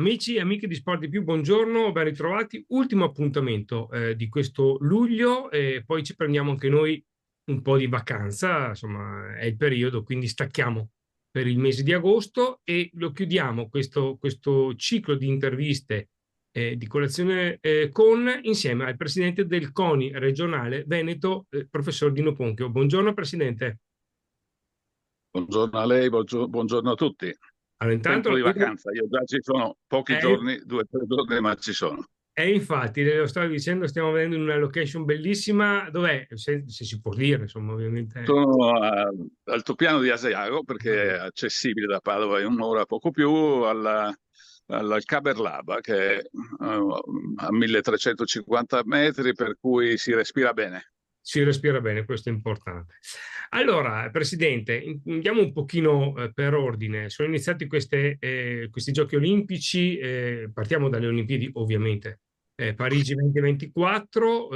Amici e amiche di Sport di Più, buongiorno, ben ritrovati. Ultimo appuntamento di questo luglio e poi ci prendiamo anche noi un po' di vacanza, insomma è il periodo, quindi stacchiamo per il mese di agosto e lo chiudiamo questo ciclo di interviste di colazione insieme al presidente del CONI regionale Veneto, professor Dino Ponchio. Buongiorno Presidente. Buongiorno a lei, buongiorno a tutti. Allora, intanto Tempo lo di vedo. vacanza, io già ci sono pochi È, giorni, 2 o 3 giorni, ma ci sono. E infatti, lo stavo dicendo, stiamo vedendo in una location bellissima. Dov'è? Se si può dire, insomma, ovviamente. Sono altopiano di Asiago perché è accessibile da Padova in un'ora poco più al Caberlaba che è a 1350 metri, per cui si respira bene. Si respira bene, questo è importante. Allora, Presidente, andiamo un pochino per ordine. Sono iniziati questi Giochi Olimpici, partiamo dalle Olimpiadi, ovviamente. Parigi 2024,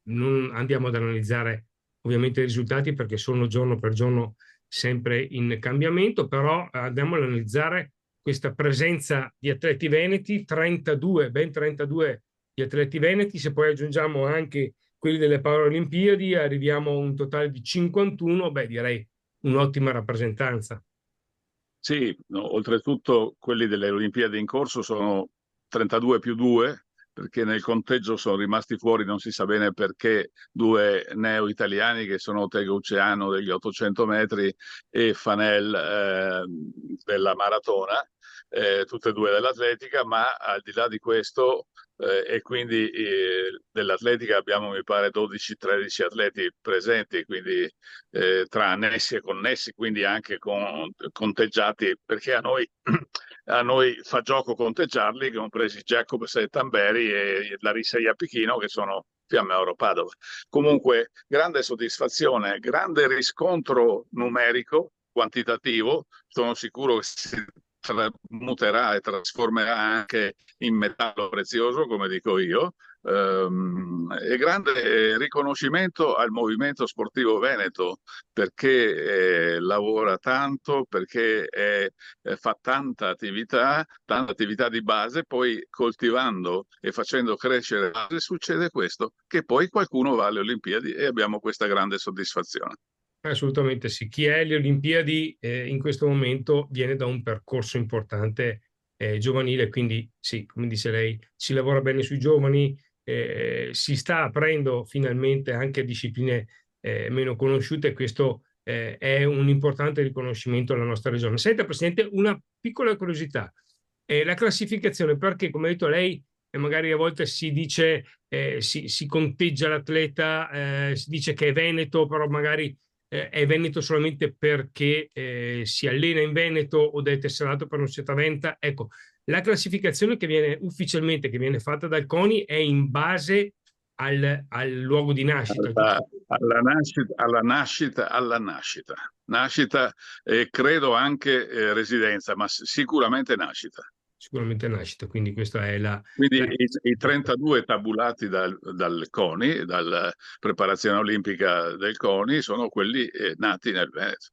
non andiamo ad analizzare ovviamente i risultati perché sono giorno per giorno sempre in cambiamento, però andiamo ad analizzare questa presenza di atleti veneti, 32, ben 32 di atleti veneti, se poi aggiungiamo anche quelli delle Paralimpiadi, arriviamo a un totale di 51, beh direi un'ottima rappresentanza. Sì, no, oltretutto quelli delle Olimpiadi in corso sono 32 più 2, perché nel conteggio sono rimasti fuori, non si sa bene perché, due neo-italiani che sono Tegauceano degli 800 metri e Fanel della maratona, tutte e due dell'atletica, ma al di là di questo, e quindi dell'atletica abbiamo, mi pare, 12-13 atleti presenti, quindi tra annessi e connessi, quindi anche conteggiati, perché a noi fa gioco conteggiarli, compresi Jacobs e Tamberi e Larissa Iappichino, che sono Fiamme Oro Padova. Comunque, grande soddisfazione, grande riscontro numerico, quantitativo, sono sicuro che si muterà e trasformerà anche in metallo prezioso, come dico io, e grande riconoscimento al movimento sportivo veneto perché lavora tanto, perché fa tanta attività di base, poi coltivando e facendo crescere la base succede questo, che poi qualcuno va alle Olimpiadi e abbiamo questa grande soddisfazione. Assolutamente sì. Chi è alle Olimpiadi in questo momento viene da un percorso importante giovanile, quindi sì, come dice lei, si lavora bene sui giovani, si sta aprendo finalmente anche a discipline meno conosciute e questo è un importante riconoscimento alla nostra regione. Senta, Presidente, una piccola curiosità. La classificazione, perché come ha detto lei, magari a volte si dice, si conteggia l'atleta, si dice che è Veneto, però magari è Veneto solamente perché si allena in Veneto o è tesserato per una società veneta. Ecco, la classificazione che viene ufficialmente, che viene fatta dal CONI è in base al luogo di nascita, alla, giusto? nascita e credo anche residenza, ma sicuramente nascita. Sicuramente nascita, quindi questa è Quindi la... i 32 tabulati dal CONI, dalla preparazione olimpica del CONI, sono quelli nati nel Veneto.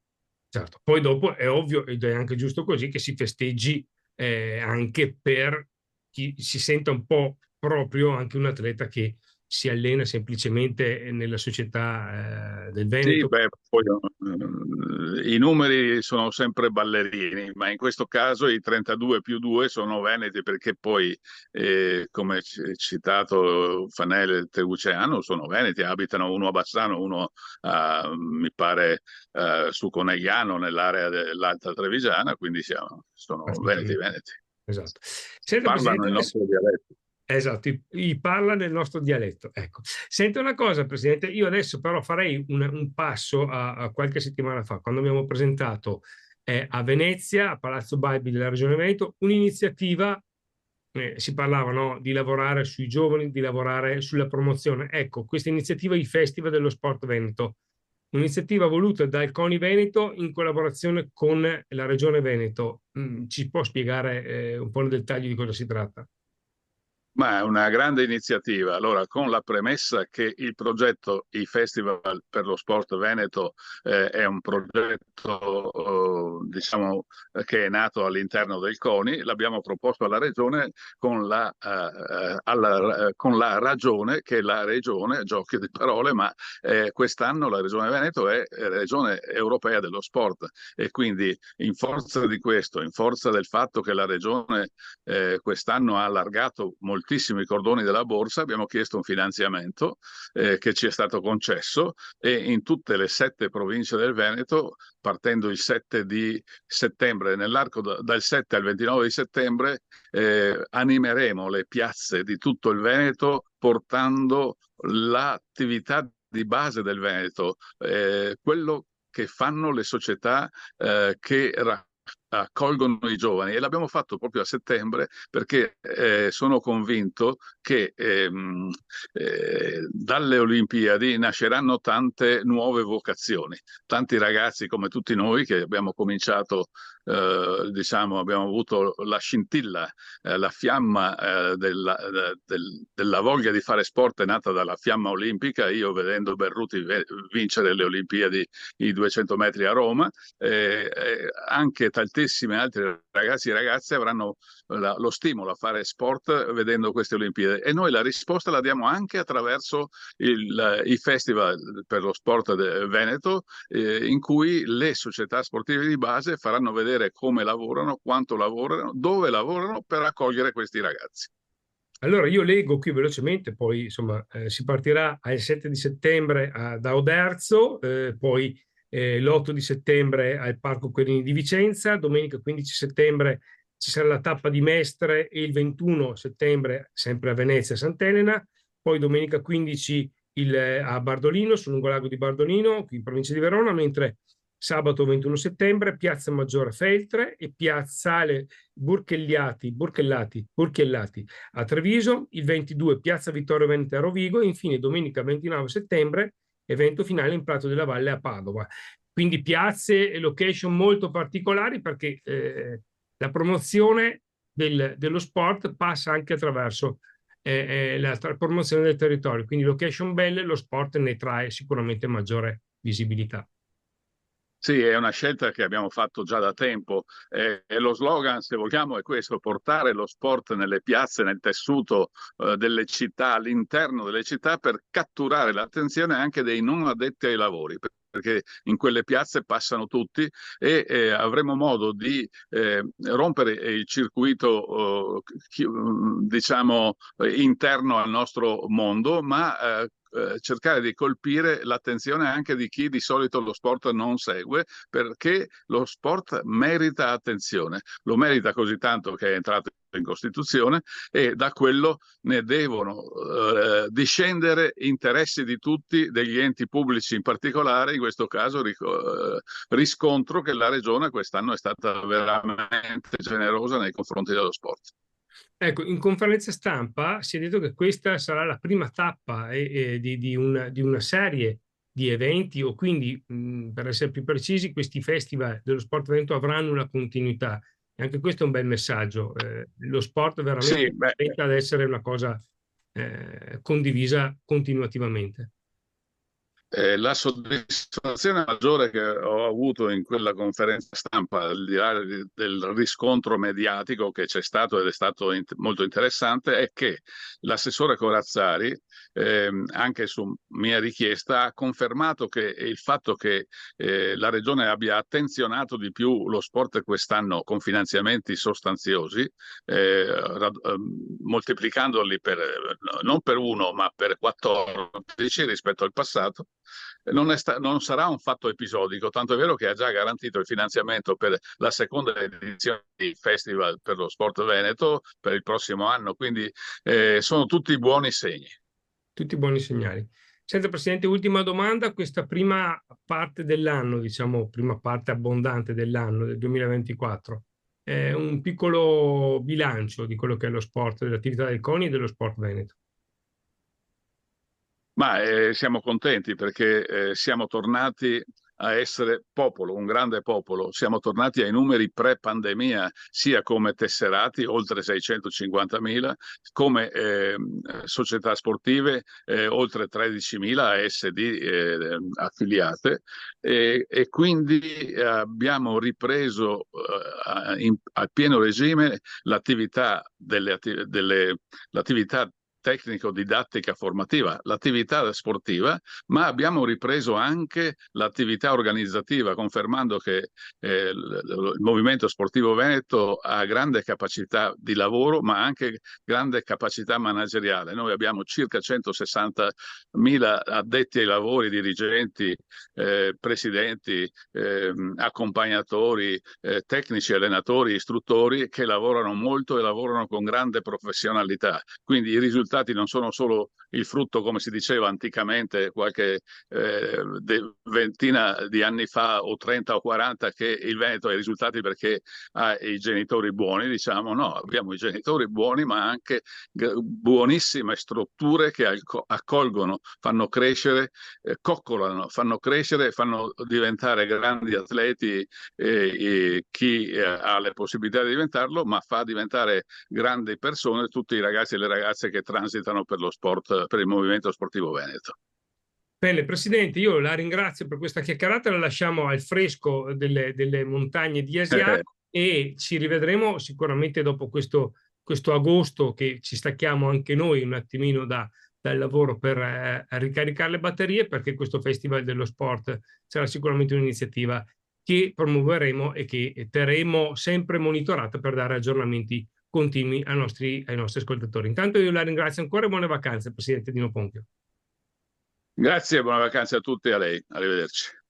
Certo. Poi dopo è ovvio ed è anche giusto così che si festeggi anche per chi si senta un po' proprio anche un atleta che si allena semplicemente nella società del Sì, Veneto. beh, poi i numeri sono sempre ballerini, ma in questo caso i 32 più 2 sono veneti perché poi, come citato Fanele e Teguciano, sono veneti, abitano uno a Bassano, uno mi pare su Conegliano nell'area dell'Alta Trevigiana, quindi sono veneti, Assolutamente. veneti. Esatto. Senta, Parlano Presidente, il nostro dialetto. esatto, parla nel nostro dialetto. Ecco. Senta una cosa, Presidente, io adesso però farei un passo a qualche settimana fa, quando abbiamo presentato a Venezia, a Palazzo Balbi della Regione Veneto, un'iniziativa, si parlava, no, di lavorare sui giovani, di lavorare sulla promozione. Ecco, questa iniziativa, i Festival dello Sport Veneto, un'iniziativa voluta dal CONI Veneto in collaborazione con la Regione Veneto. Ci può spiegare un po' nel dettaglio di cosa si tratta? Ma è una grande iniziativa. Allora, con la premessa che il progetto, i Festival per lo Sport Veneto, è un progetto, diciamo, che è nato all'interno del CONI, l'abbiamo proposto alla Regione con la ragione che la Regione, giochi di parole, ma quest'anno la Regione Veneto è Regione Europea dello Sport e quindi in forza di questo, in forza del fatto che la Regione quest'anno ha allargato moltissimo i cordoni della borsa, abbiamo chiesto un finanziamento che ci è stato concesso e in tutte le 7 province del Veneto, partendo il 7 di settembre, nell'arco dal 7 al 29 di settembre, animeremo le piazze di tutto il Veneto portando l'attività di base del Veneto, quello che fanno le società che accolgono i giovani e l'abbiamo fatto proprio a settembre perché sono convinto che dalle Olimpiadi nasceranno tante nuove vocazioni, tanti ragazzi come tutti noi che abbiamo cominciato, diciamo, abbiamo avuto la scintilla, la fiamma della voglia di fare sport è nata dalla fiamma olimpica, io vedendo Berruti vincere le Olimpiadi i 200 metri a Roma, anche tantissimi altri ragazzi e ragazze avranno lo stimolo a fare sport vedendo queste Olimpiadi e noi la risposta la diamo anche attraverso i festival per lo sport Veneto, in cui le società sportive di base faranno vedere come lavorano, quanto lavorano, dove lavorano per accogliere questi ragazzi. Allora io leggo qui velocemente, poi insomma si partirà il 7 di settembre da Oderzo, poi l'8 di settembre al Parco Querini di Vicenza, domenica 15 settembre ci sarà la tappa di Mestre e il 21 settembre sempre a Venezia Sant'Elena, poi domenica 15 a Bardolino, sul lungolago di Bardolino, qui in provincia di Verona, mentre sabato 21 settembre Piazza Maggiore Feltre e Piazzale Burchellati a Treviso, il 22 Piazza Vittorio Veneto a Rovigo e infine domenica 29 settembre evento finale in Prato della Valle a Padova. Quindi piazze e location molto particolari perché la promozione dello sport passa anche attraverso la promozione del territorio, quindi location belle, lo sport ne trae sicuramente maggiore visibilità. Sì, è una scelta che abbiamo fatto già da tempo e lo slogan, se vogliamo, è questo: portare lo sport nelle piazze, nel tessuto delle città, all'interno delle città, per catturare l'attenzione anche dei non addetti ai lavori, perché in quelle piazze passano tutti e avremo modo di rompere il circuito, diciamo, interno al nostro mondo, ma cercare di colpire l'attenzione anche di chi di solito lo sport non segue, perché lo sport merita attenzione, lo merita così tanto che è entrato in Costituzione e da quello ne devono discendere interessi di tutti, degli enti pubblici in particolare. In questo caso riscontro che la Regione quest'anno è stata veramente generosa nei confronti dello sport. Ecco, in conferenza stampa si è detto che questa sarà la prima tappa di una serie di eventi o quindi, per essere più precisi, questi festival dello sport veneto avranno una continuità. E anche questo è un bel messaggio. Lo sport Sì, veramente beh, tenta ad essere una cosa condivisa continuativamente. La soddisfazione maggiore che ho avuto in quella conferenza stampa, al di là del riscontro mediatico che c'è stato ed è stato molto interessante, è che l'assessore Corazzari, anche su mia richiesta, ha confermato che il fatto che la Regione abbia attenzionato di più lo sport quest'anno con finanziamenti sostanziosi, moltiplicandoli non per 1 ma per 14 rispetto al passato, non sarà un fatto episodico, tanto è vero che ha già garantito il finanziamento per la seconda edizione del Festival per lo Sport Veneto per il prossimo anno, quindi sono tutti buoni segni. Tutti buoni segnali. Senta, Presidente, ultima domanda. Questa prima parte dell'anno, diciamo, prima parte abbondante dell'anno, del 2024, è un piccolo bilancio di quello che è lo sport, dell'attività del CONI e dello sport veneto. Ma siamo contenti perché siamo tornati a essere popolo, un grande popolo. Siamo tornati ai numeri pre-pandemia, sia come tesserati, oltre 650.000, come società sportive, oltre 13.000 ASD affiliate, e quindi abbiamo ripreso a pieno regime l'attività l'attività tecnico-didattica formativa, l'attività sportiva, ma abbiamo ripreso anche l'attività organizzativa, confermando che il Movimento Sportivo Veneto ha grande capacità di lavoro, ma anche grande capacità manageriale. Noi abbiamo circa 160.000 addetti ai lavori, dirigenti, presidenti, accompagnatori, tecnici, allenatori, istruttori, che lavorano molto e lavorano con grande professionalità. Quindi i risultati non sono solo il frutto, come si diceva anticamente qualche ventina di anni fa, o 30 o 40, che il Veneto ha i risultati perché ha i genitori buoni. Diciamo no, abbiamo i genitori buoni, ma anche buonissime strutture che accolgono, fanno crescere, coccolano, fanno crescere, fanno diventare grandi atleti chi ha le possibilità di diventarlo, ma fa diventare grandi persone tutti i ragazzi e le ragazze che transitano per lo sport, per il Movimento Sportivo Veneto. Bene, Presidente, io la ringrazio per questa chiacchierata, la lasciamo al fresco delle montagne di Asiago e ci rivedremo sicuramente dopo questo agosto, che ci stacchiamo anche noi un attimino dal lavoro per ricaricare le batterie, perché questo Festival dello Sport sarà sicuramente un'iniziativa che promuoveremo e che terremo sempre monitorata per dare aggiornamenti continui ai nostri ascoltatori. Intanto io la ringrazio ancora e buone vacanze, Presidente Dino Ponchio. Grazie e buone vacanze a tutti e a lei. Arrivederci.